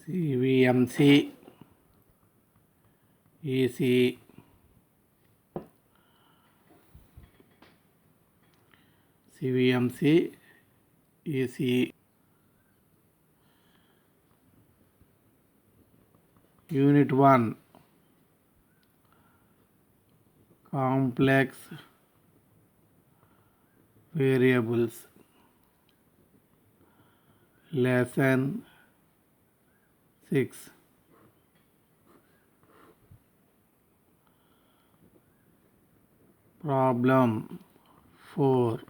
CVMC, EC, CVMC, EC. Unit 1, complex variables. Lesson 6. Problem 4.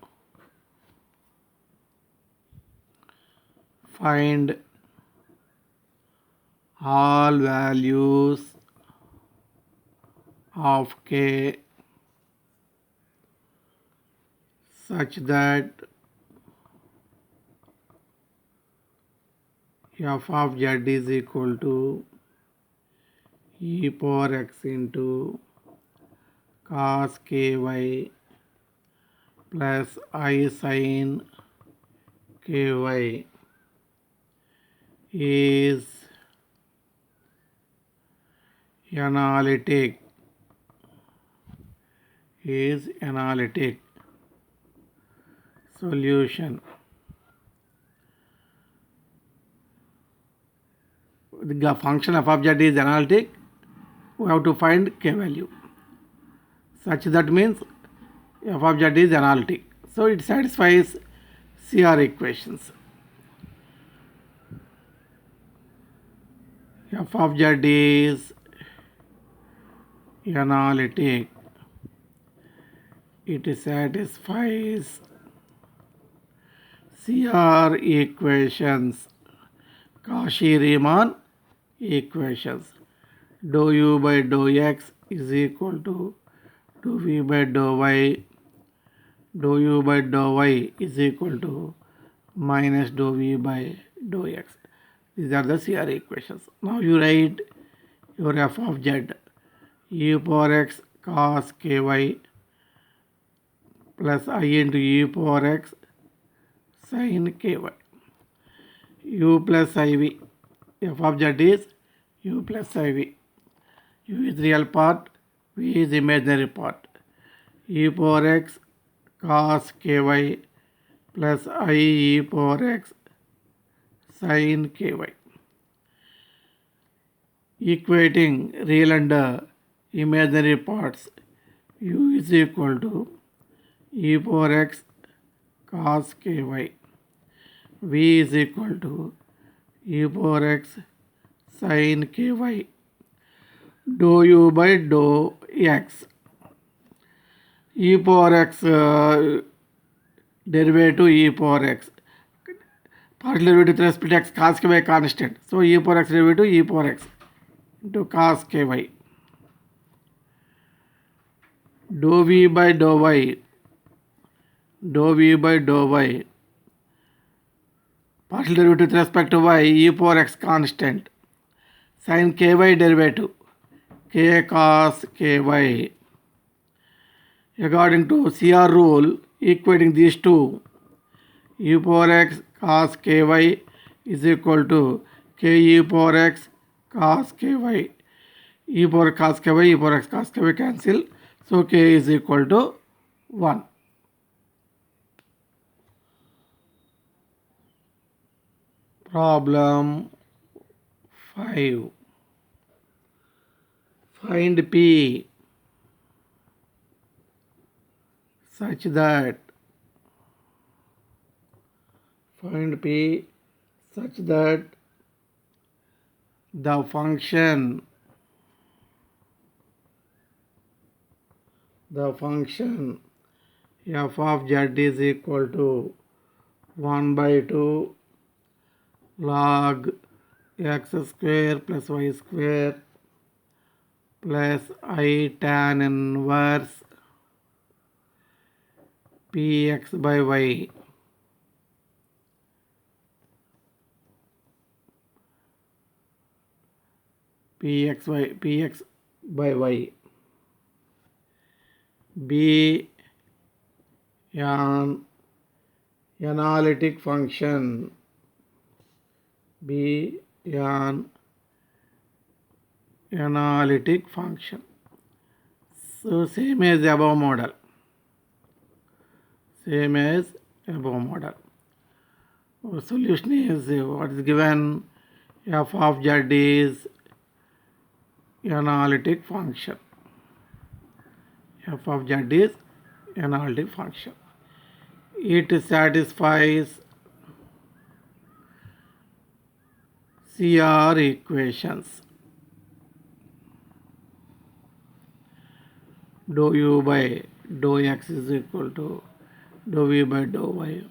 Find all values of k such that f of z is equal to e power x into cos ky plus I sin ky is analytic. Solution. The function f of z is analytic. We have to find k value. Such that means f of z is analytic. So it satisfies CR equations. F of z is analytic. It satisfies CR equations, Cauchy-Riemann equations. Dou u by dou x is equal to dou v by dou y. Dou u by dou y is equal to minus dou v by dou x. These are the CR equations. Now you write your f of z, e power x cos ky plus I into e power x sin ky. U plus iv. F of z is u plus iv. U is real part, v is imaginary part. E power x cos ky plus I e power x sin ky. Equating real and imaginary parts, u is equal to e power x cos ky. V is equal to e power x sin ky. Dou u by dou x. E power x derivative e power x. Partial derivative with respect to x cos ky constant. So e power x derivative e power x into cos ky. Dou v by dou y. Dou v by dou y. Partial derivative with respect to y, e power x constant. Sin ky derivative, k cos ky. According to CR rule, equating these two, e power x cos ky is equal to k e power x cos ky. E power cos ky, e power x cos ky cancel. So k is equal to 1. Problem 5. Find P such that the function f of z is equal to 1 by 2 log x square plus y square plus I tan inverse px by y. Px by y be an analytic function an analytic function. So same as above model. Same as above model. Our solution is what is given, f of z is analytic function. F of z is analytic function. It satisfies CR equations. Dou u by dou x is equal to dou v by dou y.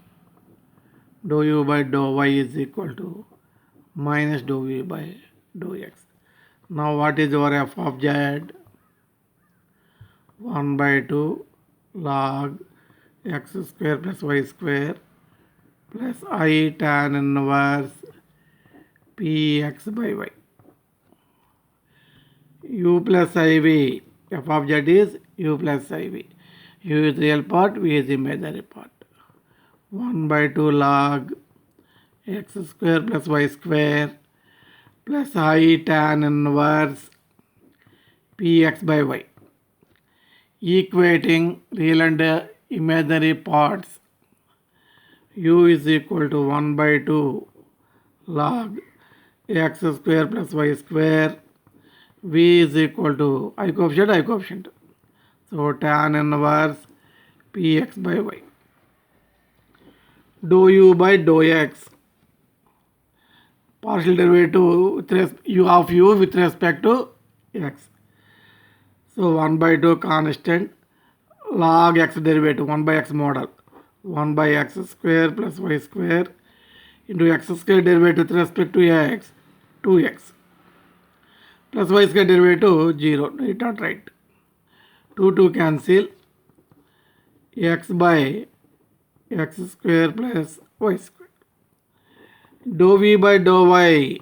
Dou u by dou y is equal to minus dou v by dou x. Now what is our f of z? 1 by 2 log x square plus y square plus I tan inverse px by y. U plus iv, f of z is u plus iv. U is real part, v is imaginary part. 1 by 2 log x square plus y square plus I tan inverse px by y. Equating real and imaginary parts, u is equal to 1 by 2 log x square plus y square, v is equal to I coefficient. So tan inverse px by y. Dou u by dou x, partial derivative of u with respect to x. So 1 by 2 constant log x derivative, 1 by x model, 1 by x square plus y square into x square derivative with respect to x, 2x, plus y square derivative 0, it not right. 2 cancel, x by x square plus y square. Dou v by dou y,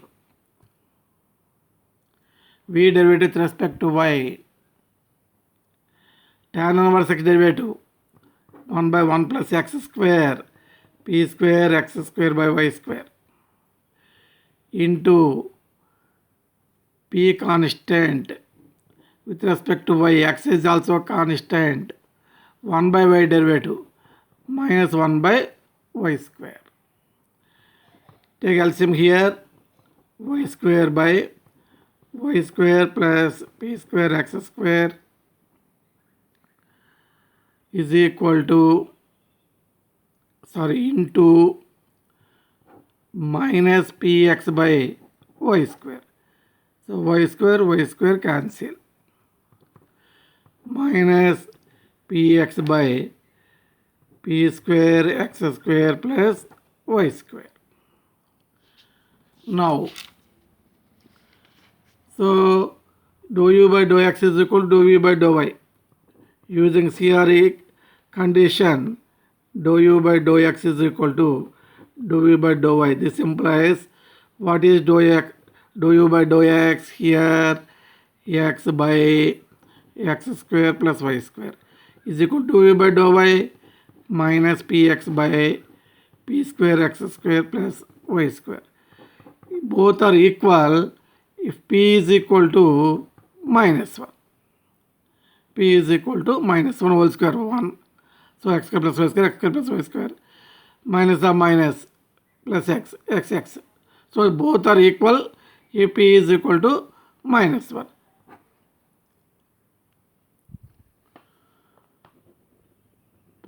v derivative with respect to y, tan inverse x derivative 1 by 1 plus x square p square x square by y square into p constant with respect to y, x is also constant, 1 by y derivative minus 1 by y square. Take LCM here, y square by y square plus p square x square is equal to, into minus px by y square. So y square cancel. Minus px by p square x square plus y square. Now, so dou u by dou x is equal to dou v by dou y. Using CRE condition, dou u by dou x is equal to dou v by dou y. This implies what is dou u by dou x here, x by x square plus y square is equal to dou u by dou y minus px by p square x square plus y square. Both are equal if p is equal to minus 1. P is equal to minus 1 whole square 1. So x square plus y square, x square plus y square, minus of minus plus x. So both are equal if p is equal to minus 1.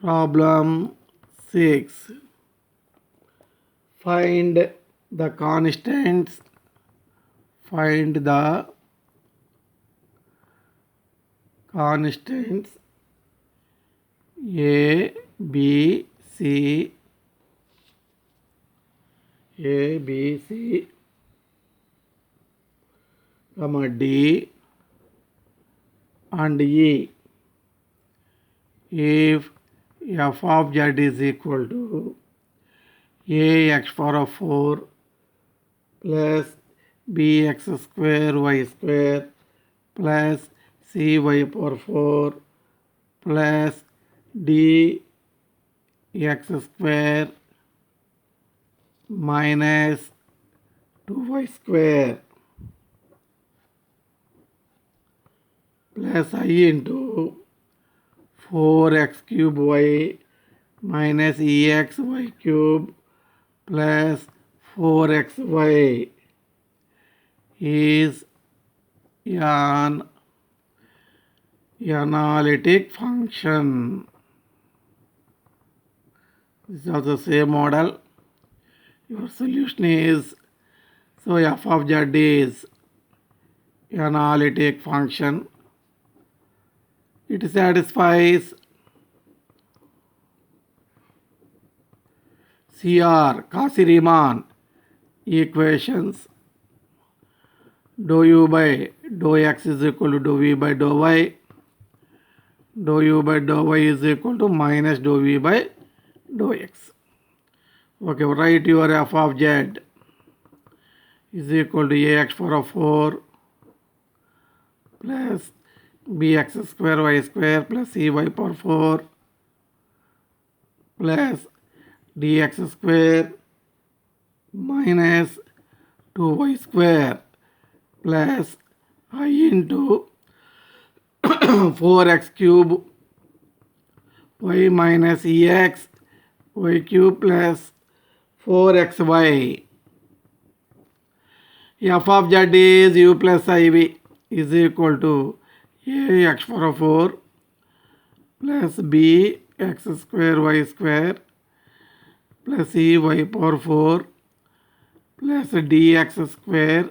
Problem 6. Find the constants. Find the constants A, B, C, D and E if f of z is equal to ax power of 4 plus bx square y square plus cy power 4 plus dx square minus 2y square plus I into 4x cube y minus ex y cube plus 4xy is an analytic function. This is also the same model. Your solution is, so f of z is analytic function. It satisfies CR, Cauchy-Riemann equations. Dou u by dou x is equal to dou v by dou y. Dou u by dou y is equal to minus dou v by dou x. Okay, write your f of z is equal to ax power of 4 plus bx square y square plus cy power 4 plus dx square minus 2y square plus I into 4x cube y minus ex y cube plus 4xy. F of z is u plus iv is equal to ax power of 4 plus b x square y square plus ey power 4 plus dx square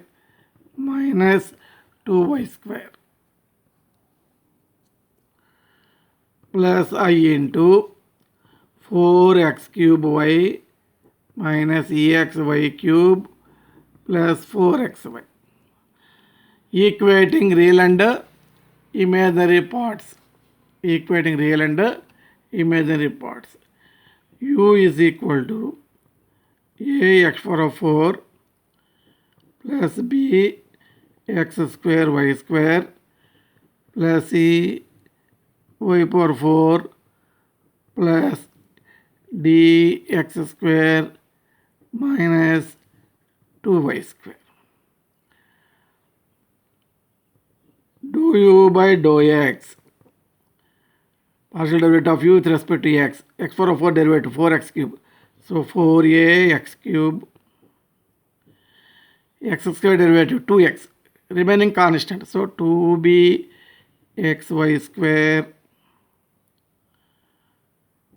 minus 2y square plus I into 4x cube y minus ex y cube plus 4xy. Equating real and imaginary parts. Equating real and imaginary parts. U is equal to ax power of 4 plus b x square y square plus e y power 4 plus dx square minus 2y square. Dou u by dou x, partial derivative of u with respect to x, x power of 4 derivative 4x cube. So 4ax cube, x square derivative 2x, remaining constant. So 2b xy square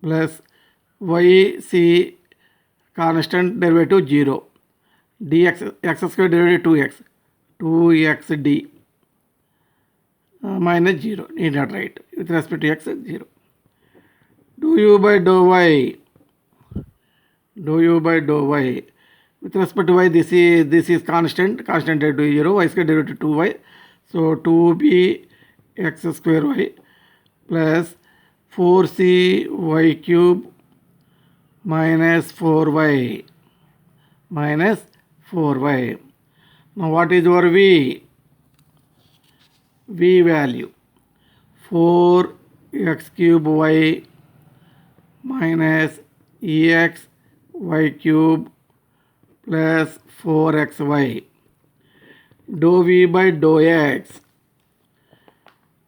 plus yc constant derivative 0. Dx x square derivative 2x, 2xd minus 0. Need not write with respect to x 0. Dou u by dou y, dou u by dou y with respect to y, this is constant derivative 0, y square derivative 2y. So 2b x square y plus 4c y cube minus 4y minus 4y. Now what is your v? V value 4x cube y minus ex y cube plus 4xy. Dou v by dou x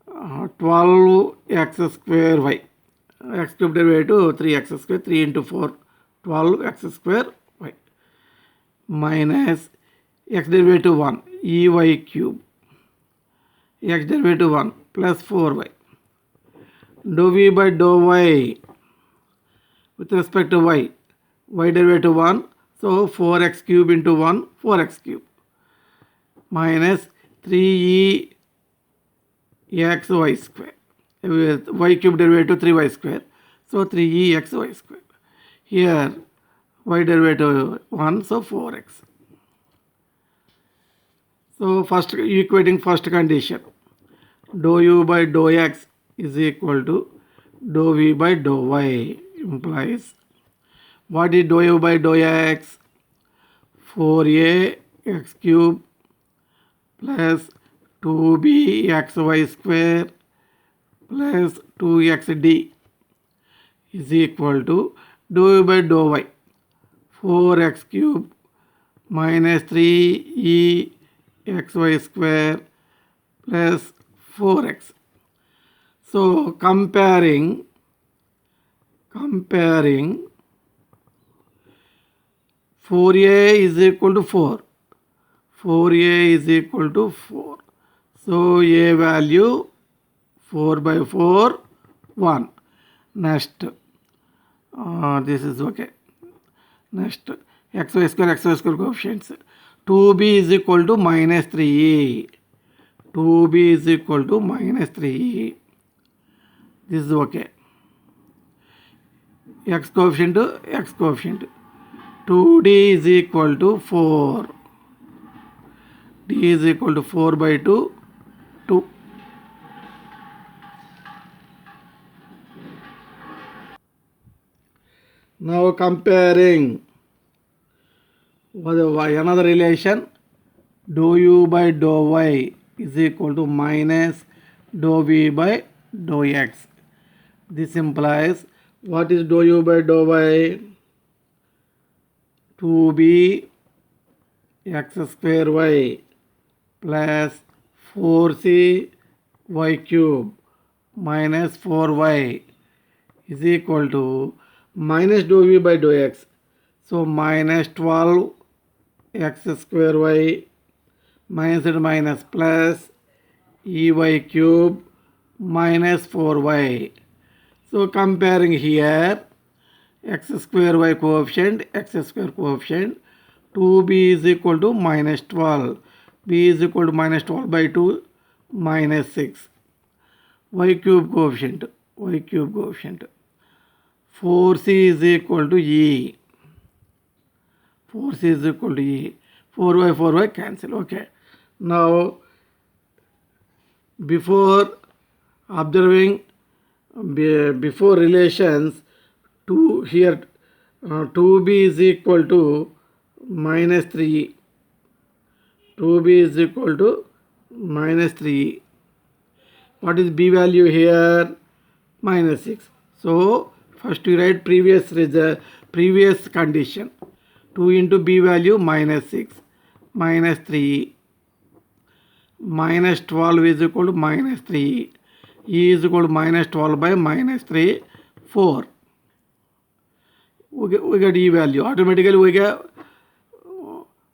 12x square y, x cube derivative 3x square, 3 into 4 12x square y minus x derivative 1 ey cube, x derivative 1 plus 4y. Dou v by dou y with respect to y, y derivative 1, so 4x cube into 1, 4x cube minus 3e x y square, with y cube derivative 3y square, so 3e x y square. Here y derivative 1, so 4x. So first equating first condition, dou u by dou x is equal to dou v by dou y, implies what is dou u by dou x? 4a x cube plus 2b xy square plus 2xd is equal to dou u by dou y, 4x cube minus 3e xy square plus 4x. So comparing 4a is equal to 4. 4a is equal to 4. So a value 4 by 4, 1. Next, this is okay. Next, xy square coefficients. 2b is equal to minus 3e. 2b is equal to minus 3e. This is okay. X coefficient. 2d is equal to 4. D is equal to 4 by 2, 2. Now comparing another relation, dou u by dou y is equal to minus dou v by dou x. This implies, what is dou u by dou y? 2b x square y plus 4c y cube minus 4y is equal to minus dou v by dou x. So minus 12 x square y minus and minus plus ey cube minus 4y. So comparing here, x square y coefficient, 2b is equal to minus 12, b is equal to minus 12 by 2, minus 6. y cube coefficient, 4c is equal to e. 4c is equal to e. 4y cancel. Okay. Now, before observing, before relations, 2b is equal to minus 3. 2b is equal to minus 3. What is b value here? Minus 6. So first we write previous condition. 2 into b value minus 6, minus 3. Minus 12 is equal to minus 3. E is equal to minus 12 by minus 3, 4. We get E value. Automatically we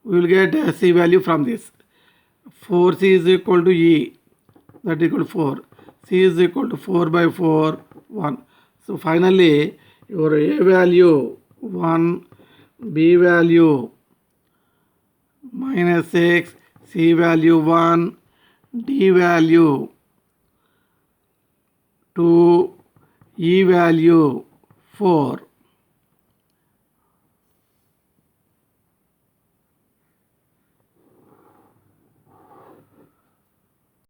will get C value from this. 4C is equal to E. That is equal to 4. C is equal to 4 by 4, 1. So finally your A value 1, B value minus 6, C value 1, D value 2, E value 4.